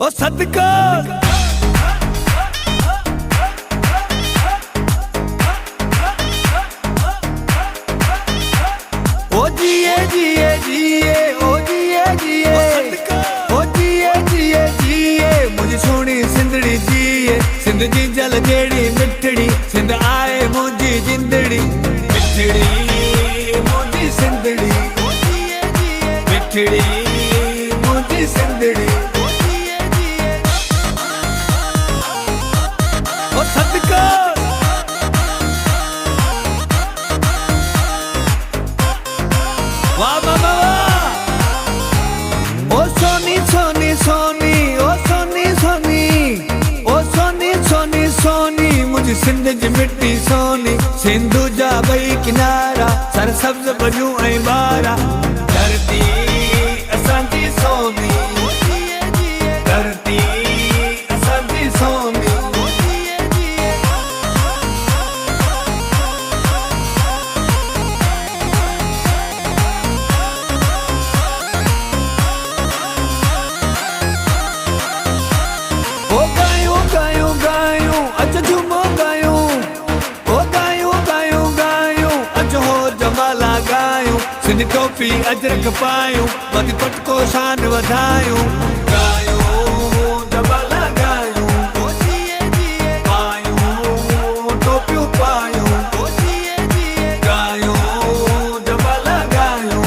ओ सदका ओ जिए जिए जिए ओ जिए जिए ओ जिए जिए जिए मुझे सोनी सिंधड़ी जिए सिंध जी जल जेड़ी मिठड़ी सिंध आए मुझी जिंदड़ी मिठड़ी मुझी सिंधड़ी मिठड़ी मुझी सिंधड़ी ओ सदका वाह मामा वाह ओ सोनी सोनी सोनी ओ सोनी सोनी ओ सोनी सोनी सोनी मुझे सिंध जी मिट्टी सोनी सिंधु जा बई किनारा सर सब्ज बजू ऐं बारा धरती असांजी सोनी धरती असांजी सोनी सिंध टोपी अजरक पायूं बाक़ी पटको शान वधायूं गायूं जबाला गायूं पायूं टोपियूं पायूं गायूं जबाला गायूं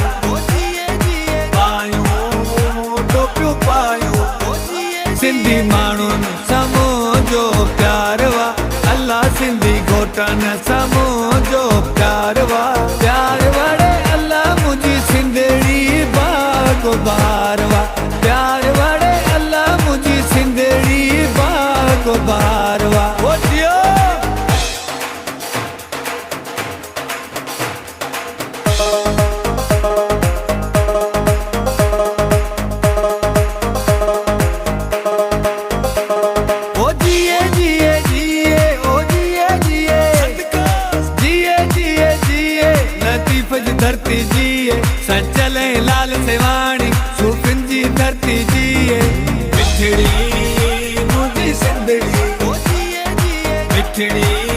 पायूं टोपियूं पायूं सिंधी माण्हुनि साम्हूं जो प्यार वा अल्लाह सिंधी घोटनि साम्हूं जो प्यार वा प्यार वाड़े मुझी सिंधड़ी बागो बारवा प्यार वाड़े अल्लाह मुझी सिंधड़ी बागो बारवा ओ जियो ओ जिए जिए जिए ओ जिए जिए जिए जिए जिए लतीफ जी धरती जिए सचले लाल सेवाणी सूफिन जी धरती जिए मिठड़ी मुझी सिंधड़ी मिठड़ी